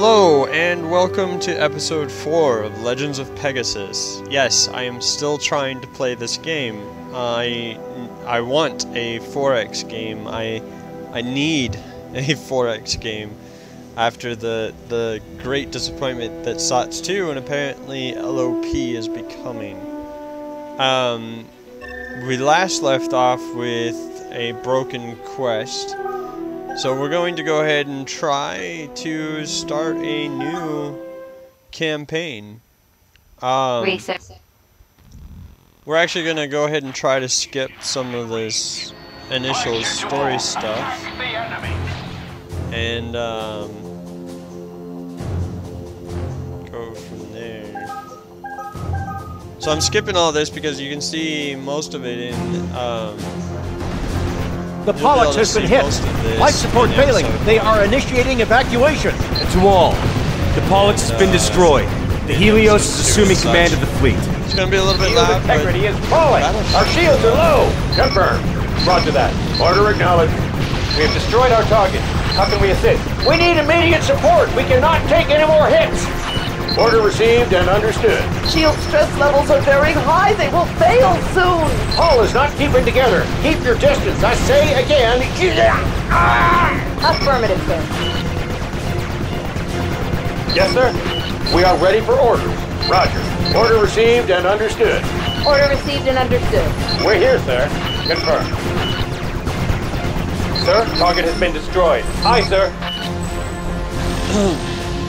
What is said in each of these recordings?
Hello, and welcome to episode 4 of Legends of Pegasus. Yes, I am still trying to play this game. I want a 4X game. I need a 4X game after the great disappointment that SOTS 2 and apparently LOP is becoming. We last left off with a broken quest. So we're going to go ahead and try to start a new campaign. We're actually going to go ahead and try to skip some of this initial story stuff. And go from there. So I'm skipping all this because you can see most of it in the Pollux has been hit. Life support failing. They are initiating evacuation. To all, the Pollux has been destroyed. The Helios is assuming command of the fleet. It's going to be a little bit Shield loud, integrity is falling. Our shields are low. Confirmed. Roger that. Order acknowledged. We have destroyed our target. How can we assist? We need immediate support. We cannot take any more hits. Order received and understood. Shield stress levels are very high. They will fail soon. Hull is not keeping together. Keep your distance. I say again. Affirmative, sir. Yes, sir. We are ready for orders. Roger. Order received and understood. Order received and understood. We're here, sir. Confirmed. Sir, target has been destroyed. Aye, sir.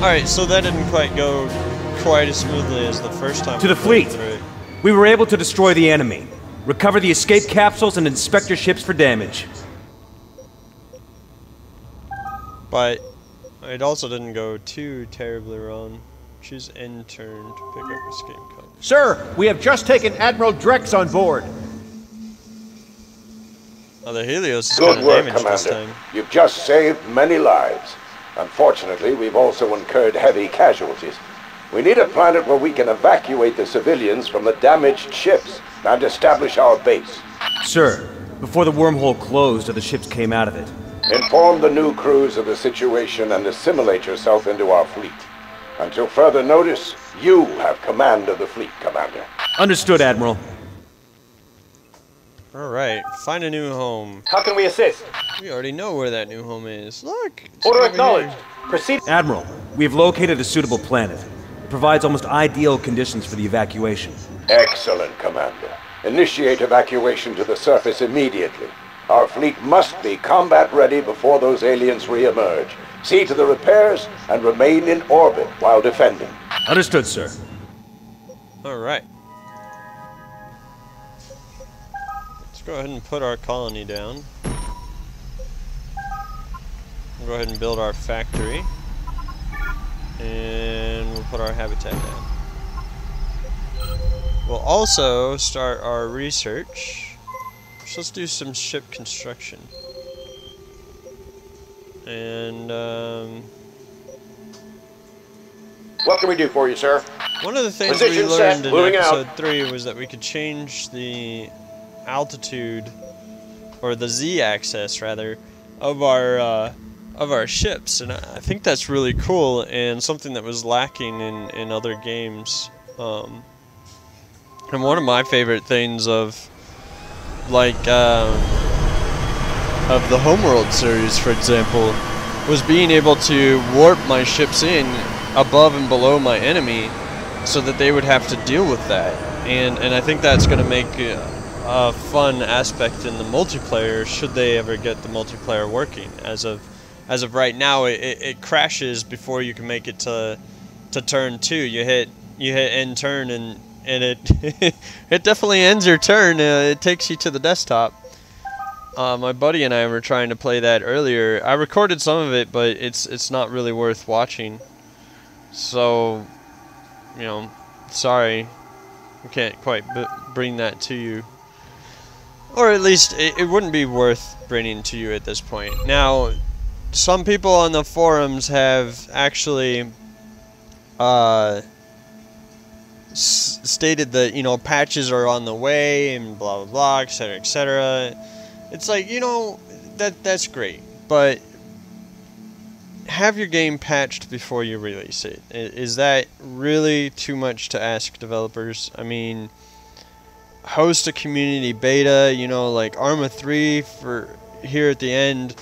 Alright, so that didn't quite go quite as smoothly as the first time. To the fleet! We were able to destroy the enemy, recover the escape capsules, and inspect your ships for damage. But it also didn't go too terribly wrong. Choose end turn to pick up escape capsules. Sir, we have just taken Admiral Drex on board. Oh, the Helios is Good kind of work, damaged this Commander. time. You've just saved many lives. Unfortunately, we've also incurred heavy casualties. We need a planet where we can evacuate the civilians from the damaged ships and establish our base. Sir, before the wormhole closed or the ships came out of it. Inform the new crews of the situation and assimilate yourself into our fleet. Until further notice, you have command of the fleet, Commander. Understood, Admiral. Alright, find a new home. How can we assist? We already know where that new home is. Look! It's Order over acknowledged. here. Proceed. Admiral, we have located a suitable planet. It provides almost ideal conditions for the evacuation. Excellent, Commander. Initiate evacuation to the surface immediately. Our fleet must be combat ready before those aliens re-emerge. See to the repairs and remain in orbit while defending. Understood, sir. Alright. Let's go ahead and put our colony down. We'll go ahead and build our factory. And we'll put our habitat down. We'll also start our research. So let's do some ship construction. And What can we do for you, sir? one of the things Position we learned set, in moving episode out. 3 was that we could change the altitude, or the z-axis rather, of our ships, and I think that's really cool and something that was lacking in other games. And one of my favorite things of the Homeworld series, for example, was being able to warp my ships in above and below my enemy so that they would have to deal with that. And I think that's going to make a fun aspect in the multiplayer, should they ever get the multiplayer working. As of right now, it crashes before you can make it to turn 2. You hit end turn and it it definitely ends your turn. It takes you to the desktop. My buddy and I were trying to play that earlier. I recorded some of it, but it's not really worth watching. So, you know, sorry, we can't quite bring that to you. Or at least it wouldn't be worth bringing to you at this point. Now, some people on the forums have actually stated that, you know, patches are on the way and blah blah blah, etc., etc. It's like, you know, that's great, but have your game patched before you release it. Is that really too much to ask developers? I mean, host a community beta, you know, like Arma 3 for here at the end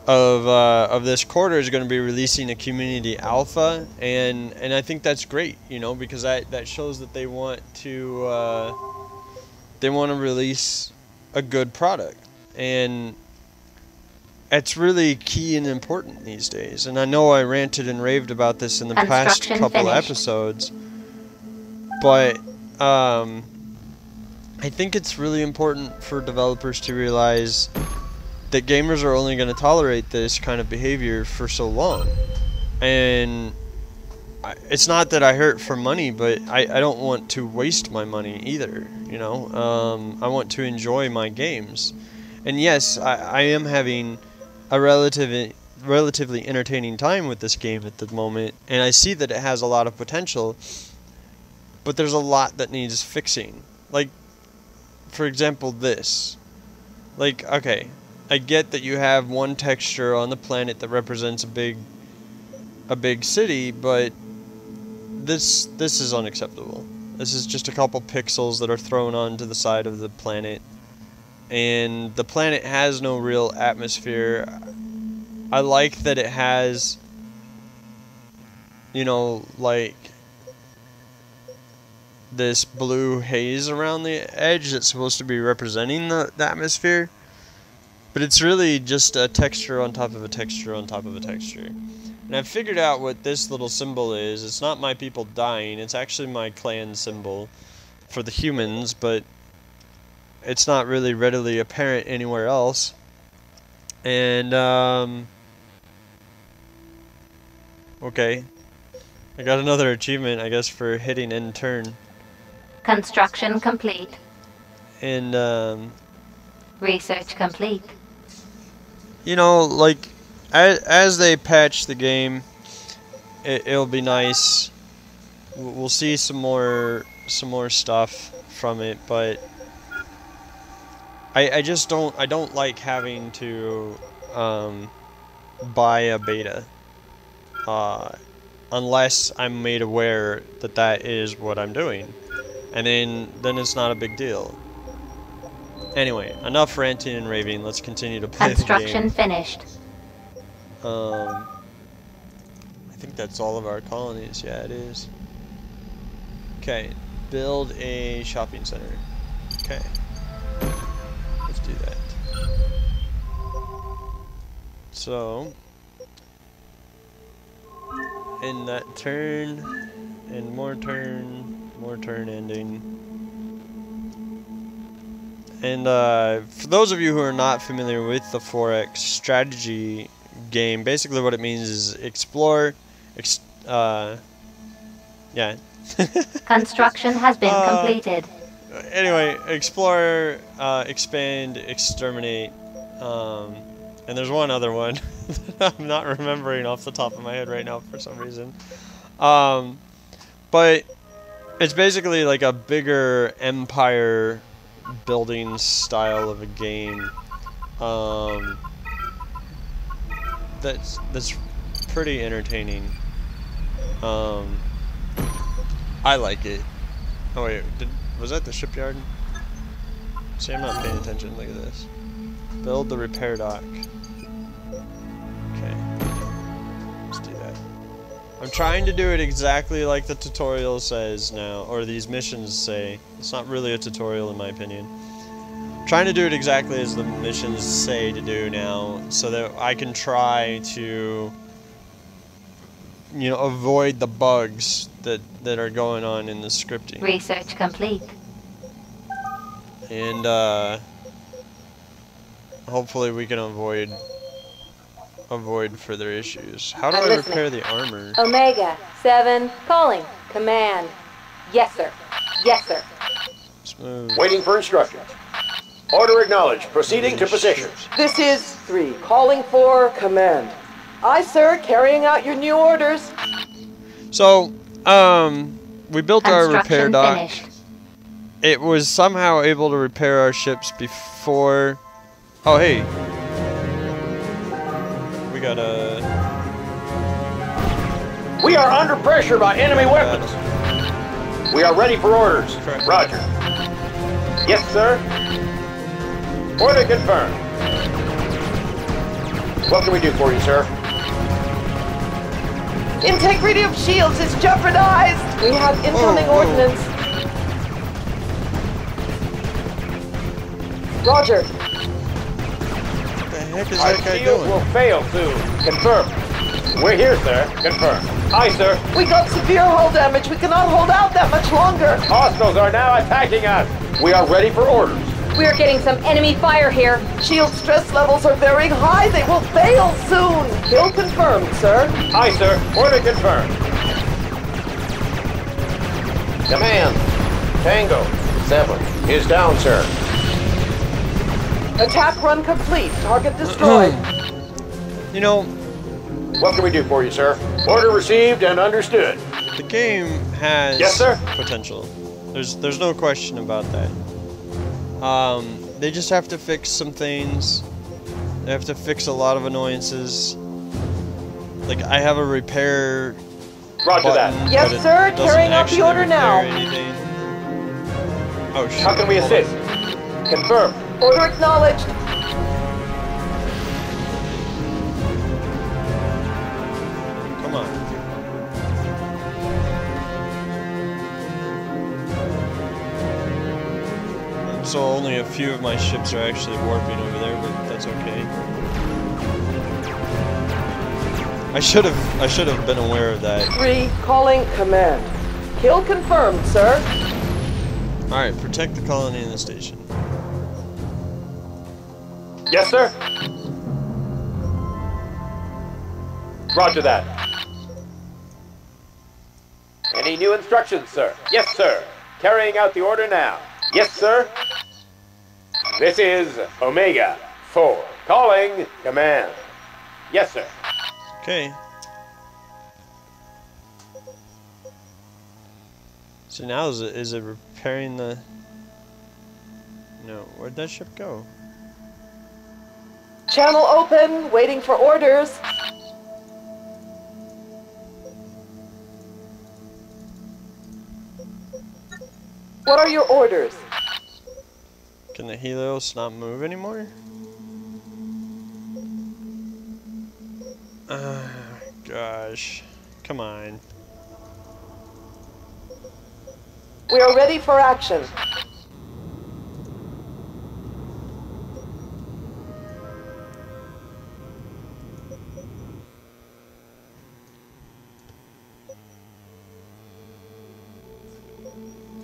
of this quarter is going to be releasing a community alpha, and I think that's great, you know, because that shows that they want to release a good product, and it's really key and important these days. And I know I ranted and raved about this in the past couple episodes, but I think it's really important for developers to realize that gamers are only going to tolerate this kind of behavior for so long. And it's not that I hurt for money, but I don't want to waste my money either, you know. I want to enjoy my games. And yes, I am having a relatively entertaining time with this game at the moment, and I see that it has a lot of potential, but there's a lot that needs fixing. Like, for example, this. Like, okay, I get that you have one texture on the planet that represents a big city, but this is unacceptable. This is just a couple pixels that are thrown onto the side of the planet, and the planet has no real atmosphere. I like that it has, you know, like this blue haze around the edge that's supposed to be representing the atmosphere. But it's really just a texture on top of a texture on top of a texture. And I've figured out what this little symbol is. It's not my people dying. It's actually my clan symbol for the humans, but it's not really readily apparent anywhere else. And, okay. I got another achievement, I guess, for hitting end turn. Construction complete. And, research complete. You know, like, as they patch the game, it'll be nice. We'll see some more stuff from it, but I just don't like having to buy a beta unless I'm made aware that that is what I'm doing, and then it's not a big deal. Anyway, enough ranting and raving. Let's continue to play the game. Construction finished. I think that's all of our colonies. Yeah, it is. Okay, build a shopping center. Okay, let's do that. So, in that turn, and more turn ending. And for those of you who are not familiar with the 4X strategy game, basically what it means is explore, yeah. Construction has been completed. Anyway, explore, expand, exterminate, and there's one other one that I'm not remembering off the top of my head right now for some reason. But it's basically like a bigger empire building style of a game. That's pretty entertaining. I like it. Oh wait, was that the shipyard? See, I'm not paying attention. Look at this. Build the repair dock. Okay, let's do that. I'm trying to do it exactly like the tutorial says now, or these missions say. It's not really a tutorial in my opinion. I'm trying to do it exactly as the missions say to do now, so that I can try to, you know, avoid the bugs that are going on in the scripting. Research complete. And hopefully we can avoid further issues. How do I repair the armor? Omega 7 calling. Command. Yes, sir. Yes, sir. Smooth. Waiting for instructions. Order acknowledged. Proceeding to position. This is 3, calling for command. Aye, sir, carrying out your new orders. So, we built our repair dock. Finished. It was somehow able to repair our ships before... Oh, hey. We got a... We are under pressure by enemy weapons. We are ready for orders. Correct. Roger. Yes, sir. Order confirmed. What can we do for you, sir? Integrity of shields is jeopardized! We have incoming Whoa. ordnance. Roger. What the heck is Our that guy shields doing? will fail soon. Confirm. We're here, sir. Confirm. Aye, sir. We got severe hull damage. We cannot hold out that much longer. Hostiles are now attacking us. We are ready for orders. We are getting some enemy fire here. Shield stress levels are very high. They will fail soon. Kill confirmed, sir. Aye, sir. Order confirmed. Command. Tango 7 is down, sir. Attack run complete. Target destroyed. You know, What can we do for you, sir? Order received and understood. the game has Yes, sir. potential. There's no question about that. They just have to fix some things. They have to fix a lot of annoyances. Like, I have a repair Roger that. button, Yes, but it sir. doesn't Carrying out the actually order repair now. anything. Oh shit. How can we hold on. assist? Confirm. Order acknowledged. Come on. So only a few of my ships are actually warping over there, but that's okay. I should have been aware of that. 3, calling command. Kill confirmed, sir. Alright, protect the colony and the station. Yes, sir. Roger that. Any new instructions, sir? Yes, sir. Carrying out the order now. Yes, sir. This is Omega 4. Calling command. Yes, sir. Okay. So now is it repairing the... No, where'd that ship go? Channel open. Waiting for orders. What are your orders? Can the Helios not move anymore? Gosh. Come on. We are ready for action.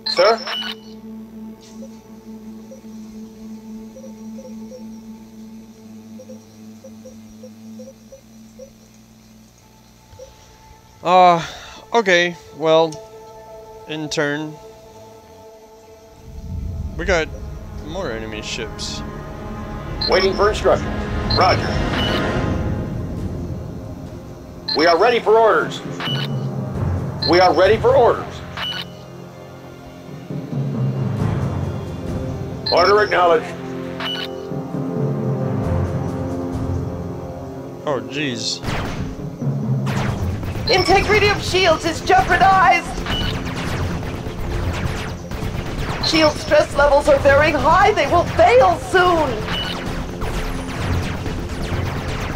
Sir? Okay, well, in turn, we got more enemy ships. Waiting for instructions. Roger. We are ready for orders. We are ready for orders. Order acknowledged. Oh, jeez. Integrity of shields is jeopardized. Shield stress levels are very high. They will fail soon.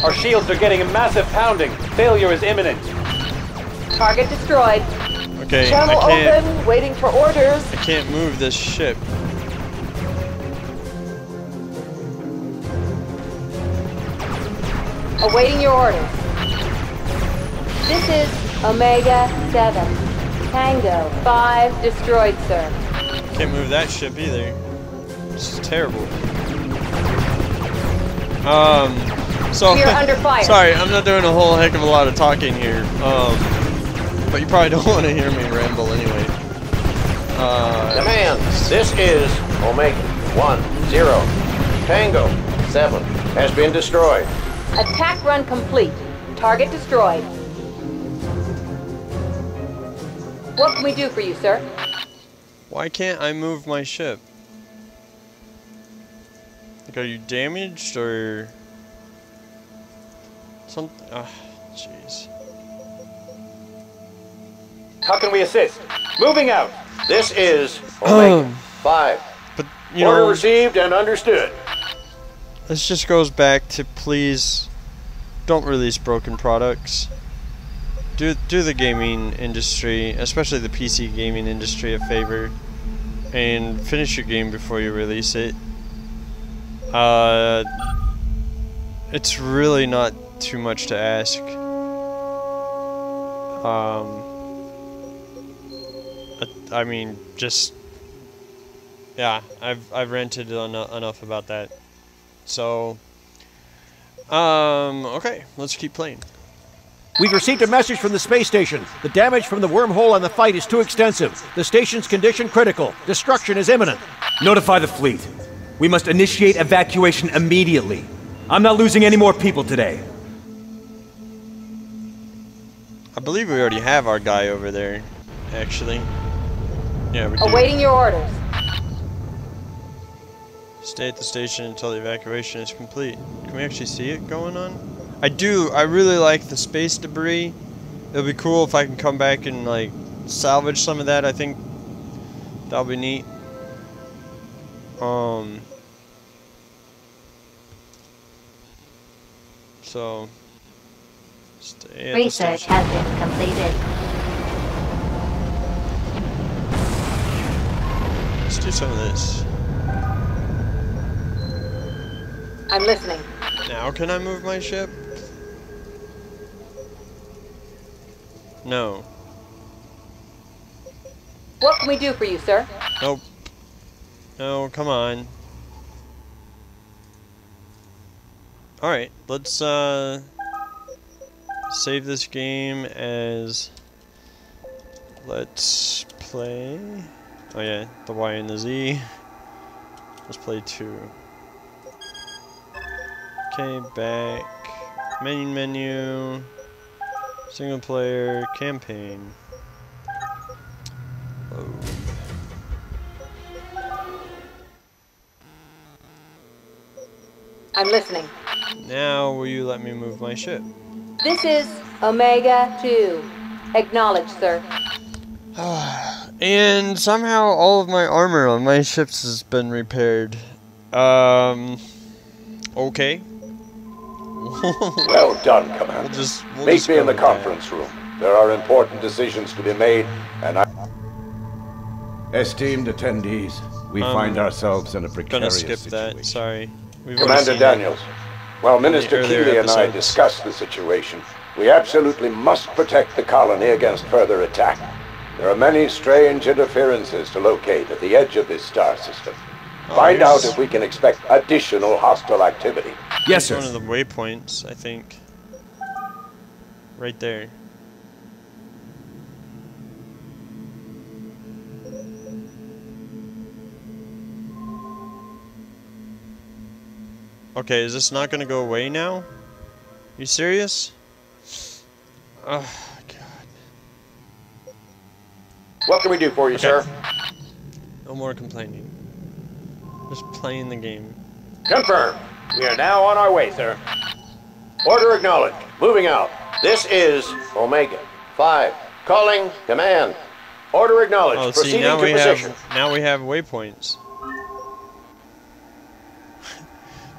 Our shields are getting a massive pounding. Failure is imminent. Target destroyed. Okay, Channel I can't. open. Waiting for orders. I can't move this ship. Awaiting your orders. This is Omega 7. Tango 5 destroyed, sir. Can't move that ship either. This is terrible. So We are under fire. Sorry, I'm not doing a whole heck of a lot of talking here. But you probably don't want to hear me ramble anyway. Command, this is Omega 1-0. Tango 7 has been destroyed. Attack run complete. Target destroyed. What can we do for you, sir? Why can't I move my ship? Like, are you damaged or something? Ah, jeez. How can we assist? Moving out. This is Omega 5. But, you Order know, received and understood. this just goes back to please don't release broken products. Do the gaming industry, especially the PC gaming industry, a favor and finish your game before you release it. It's really not too much to ask. I mean, just yeah, I've ranted enough about that. So, okay, let's keep playing. We've received a message from the space station. The damage from the wormhole and the fight is too extensive. The station's condition critical. Destruction is imminent. Notify the fleet. We must initiate evacuation immediately. I'm not losing any more people today. I believe we already have our guy over there, actually. Yeah, we do. Awaiting your orders. Stay at the station until the evacuation is complete. Can we actually see it going on? I really like the space debris. It'll be cool if I can come back and like salvage some of that. I think that'll be neat. So stay at the Research station. has been completed. Let's do some of this. I'm listening. Now can I move my ship? No. What can we do for you, sir? Nope. No, come on. Alright, let's save this game as let's play. Oh yeah, the Y and the Z. Let's play 2. Okay, back. Main menu. Single player. Campaign. Oh. I'm listening. Now, will you let me move my ship? This is Omega 2. Acknowledged, sir. And somehow all of my armor on my ships has been repaired. Okay. Well done, Commander. We'll Meet just me go in the with that. conference room. There are important decisions to be made, and I... Esteemed attendees, we find ourselves in a Gonna precarious skip situation. that, sorry. We've already Commander seen Daniels, while Minister earlier Keeley and I episodes. discussed the situation, we absolutely must protect the colony against further attack. There are many strange interferences to locate at the edge of this star system. Find out if we can expect additional hostile activity. Yes, It's sir. one of the waypoints, I think. Right there. Okay, is this not gonna go away now? You serious? Oh, God. What can we do for you, sir? No more complaining. Just playing the game. Confirmed. We are now on our way, sir. Order acknowledged. Moving out. This is Omega 5. Calling command. Order acknowledged. Oh, see, Proceeding now to we position. have waypoints.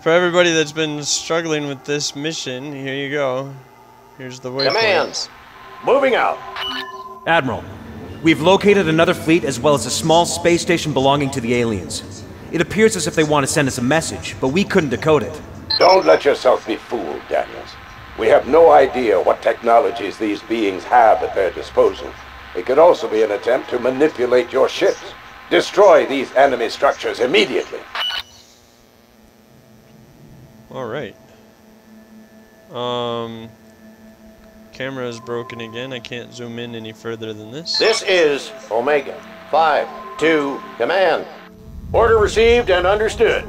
For everybody that's been struggling with this mission, here you go. Here's the waypoints. Command. Moving out. Admiral, we've located another fleet as well as a small space station belonging to the aliens. It appears as if they want to send us a message, but we couldn't decode it. Don't let yourself be fooled, Daniels. We have no idea what technologies these beings have at their disposal. It could also be an attempt to manipulate your ships. Destroy these enemy structures immediately. Alright. Camera is broken again. I can't zoom in any further than this. This is Omega 5 to command. Order received and understood.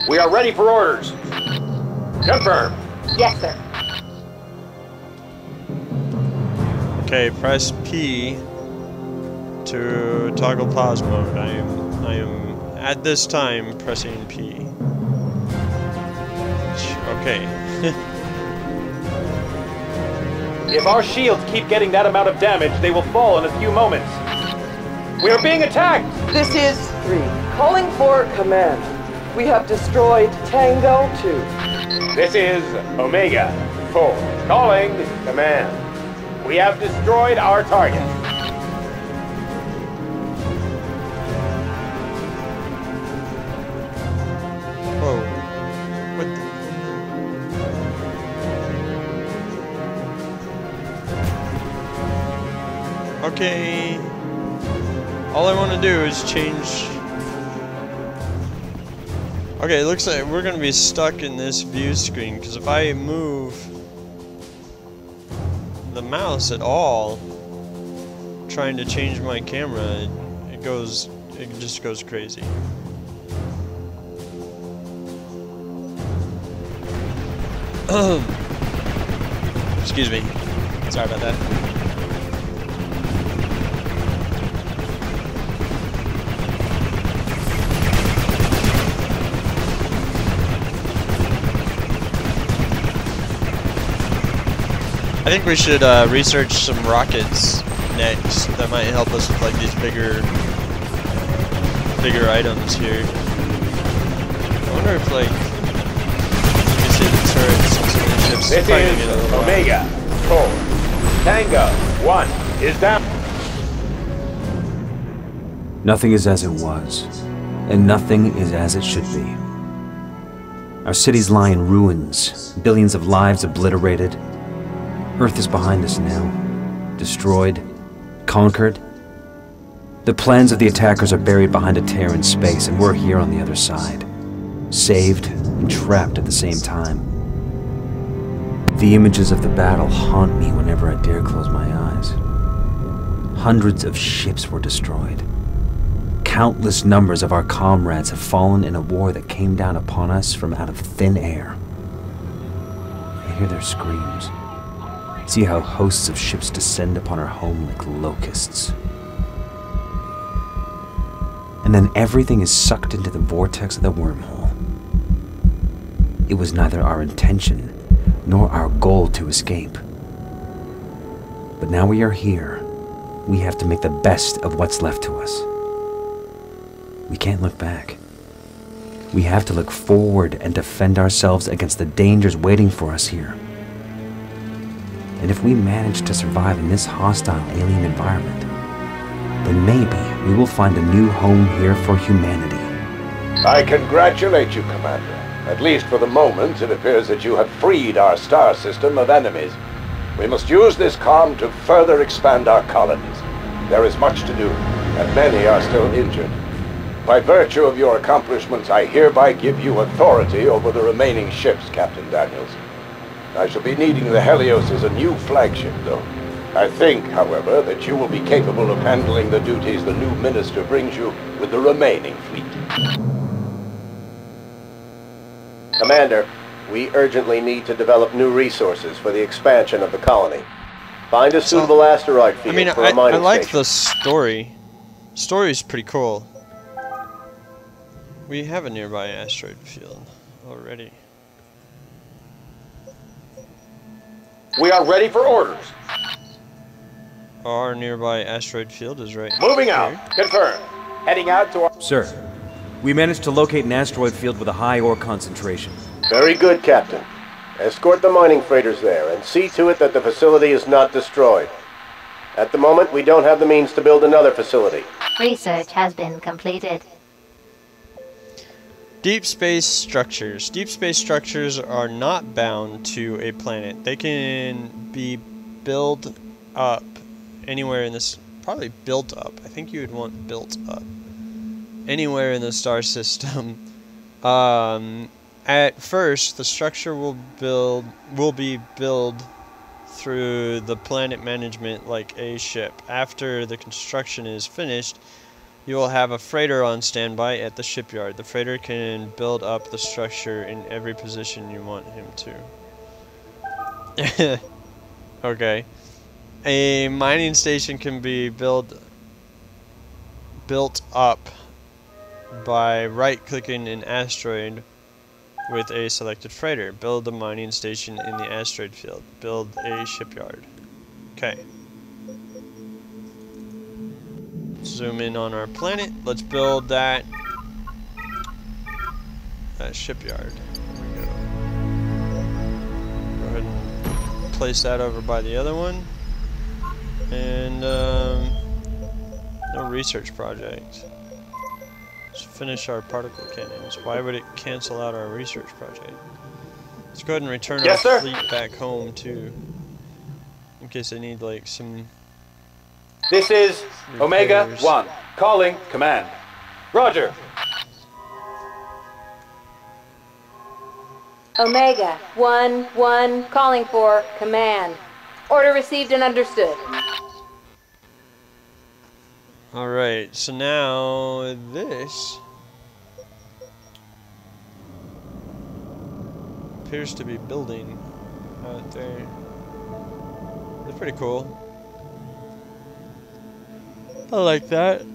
We are ready for orders. Confirmed. Yes, sir. Okay, press P to toggle pause mode. I am at this time pressing P. Okay, Okay. If our shields keep getting that amount of damage, they will fall in a few moments. We are being attacked! This is 3. Calling for command. We have destroyed Tango 2. This is Omega 4. Calling command. We have destroyed our target. Whoa. What the? Okay. All I want to do is change. Okay, it looks like we're going to be stuck in this view screen, because if I move the mouse at all, trying to change my camera, it just goes crazy. Excuse me. Sorry about that. I think we should research some rockets next. That might help us with like these bigger items here. I wonder if like you can see the turrets on some of the ships. This is Omega 4. Tango 1 is down. Nothing is as it was, and nothing is as it should be. Our cities lie in ruins, billions of lives obliterated. Earth is behind us now, destroyed, conquered. The plans of the attackers are buried behind a tear in space, and we're here on the other side, saved and trapped at the same time. The images of the battle haunt me whenever I dare close my eyes. Hundreds of ships were destroyed. Countless numbers of our comrades have fallen in a war that came down upon us from out of thin air. I hear their screams. See how hosts of ships descend upon our home like locusts. And then everything is sucked into the vortex of the wormhole. It was neither our intention nor our goal to escape. But now we are here. We have to make the best of what's left to us. We can't look back. We have to look forward and defend ourselves against the dangers waiting for us here. And if we manage to survive in this hostile alien environment, then maybe we will find a new home here for humanity. I congratulate you, Commander. At least for the moment, it appears that you have freed our star system of enemies. We must use this calm to further expand our colonies. There is much to do, and many are still injured. By virtue of your accomplishments, I hereby give you authority over the remaining ships, Captain Daniels. I shall be needing the Helios as a new flagship, though. I think, however, that you will be capable of handling the duties the new minister brings you with the remaining fleet. Commander, we urgently need to develop new resources for the expansion of the colony. Find a suitable asteroid field for a mining I like station. the story. Story's pretty cool. We have a nearby asteroid field already. We are ready for orders. Our nearby asteroid field is right Moving here. out. Confirmed. Heading out to our... Sir, we managed to locate an asteroid field with a high ore concentration. Very good, Captain. Escort the mining freighters there and see to it that the facility is not destroyed. At the moment, we don't have the means to build another facility. Research has been completed. Deep space structures. Deep space structures are not bound to a planet. They can be built up anywhere in this. Probably built up. I think you would want built up anywhere in the star system. At first, the structure will be built through the planet management like a ship. After the construction is finished, you will have a freighter on standby at the shipyard. The freighter can build up the structure in every position you want him to. Okay. A mining station can be built up by right-clicking an asteroid with a selected freighter. Build a mining station in the asteroid field. Build a shipyard. Okay. Zoom in on our planet. Let's build that shipyard. There we go. Go ahead and place that over by the other one. And no research project. Let's finish our particle cannons. Why would it cancel out our research project? Let's go ahead and return our fleet back home too, in case they need like some. This is repairs. Omega 1, calling command. Roger. Omega 1, calling for command. Order received and understood. Alright, so now this appears to be building out there. It's pretty cool. I like that.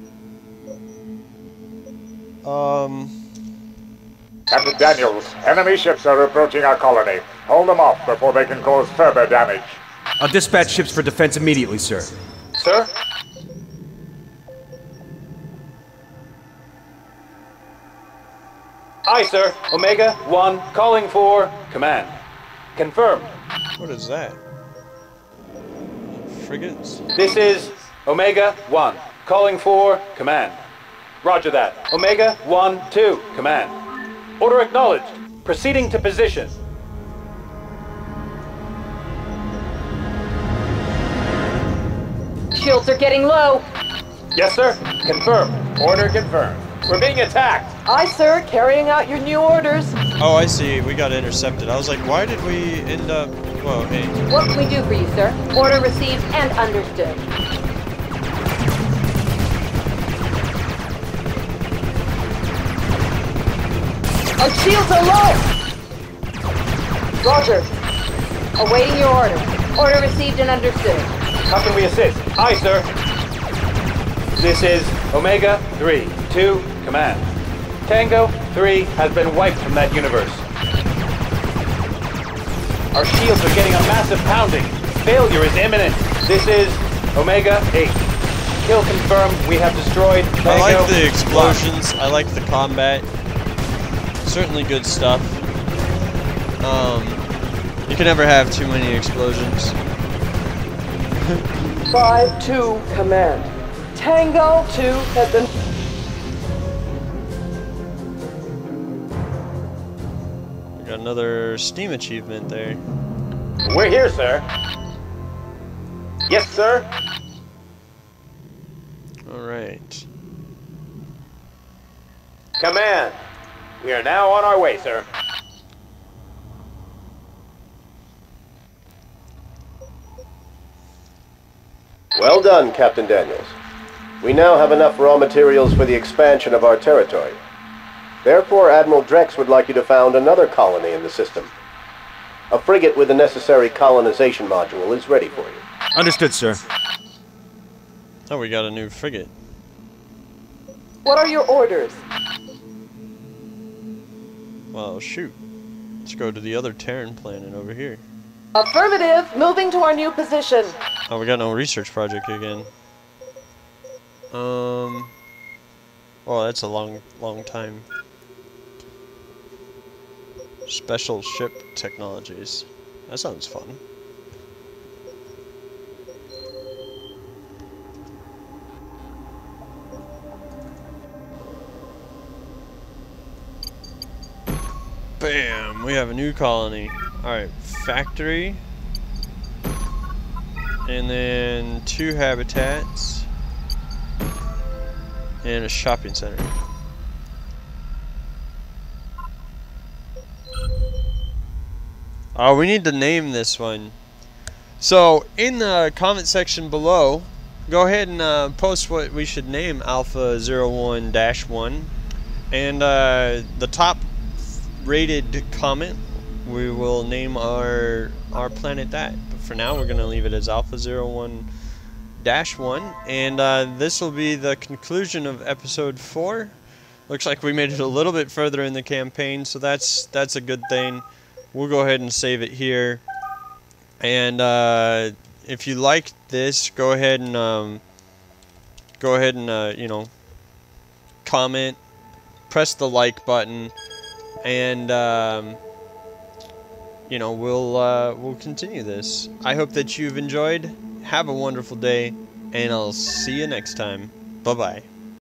Captain Daniels, enemy ships are approaching our colony. Hold them off before they can cause further damage. I'll dispatch ships for defense immediately, sir. Sir? Aye, sir. Omega 1, calling for command. Confirmed. What is that? Frigates? This is Omega 1, calling for command. Roger that. Omega 1, 2, command. Order acknowledged. Proceeding to position. Shields are getting low. Yes, sir. Confirmed. Order confirmed. We're being attacked. Aye, sir. Carrying out your new orders. Oh, I see. We got intercepted. I was like, why did we end up... Whoa, hey. What can we do for you, sir? Order received and understood. Our shields are low! Roger. Awaiting your order. Order received and understood. How can we assist? Aye, sir. This is Omega 3, 2, command. Tango 3 has been wiped from that universe. Our shields are getting a massive pounding. Failure is imminent. This is Omega 8. Kill confirmed. We have destroyed Tango. I like the explosions. I like the combat. Certainly good stuff. You can never have too many explosions. 5-2, command. Tango 2 has been... We got another Steam achievement there. We're here, sir. Yes, sir. Alright. Command. We are now on our way, sir. Well done, Captain Daniels. We now have enough raw materials for the expansion of our territory. Therefore, Admiral Drex would like you to found another colony in the system. A frigate with the necessary colonization module is ready for you. Understood, sir. Oh, we got a new frigate. What are your orders? Well, shoot. Let's go to the other Terran planet over here. Affirmative. Moving to our new position. Oh, we got no research project again. Oh, that's a long time. Special ship technologies. That sounds fun. Bam! We have a new colony. Alright, factory. And then 2 habitats. And a shopping center. Oh, we need to name this one. So, in the comment section below, go ahead and post what we should name Alpha 01-1. And the top rated comment, we will name our planet that. But for now, we're going to leave it as Alpha 01-1. And this will be the conclusion of episode 4. Looks like we made it a little bit further in the campaign, so that's a good thing. We'll go ahead and save it here. And if you liked this, go ahead and you know, comment, press the like button, and you know, we'll continue this. I hope that you've enjoyed. Have a wonderful day, and I'll see you next time. Bye bye.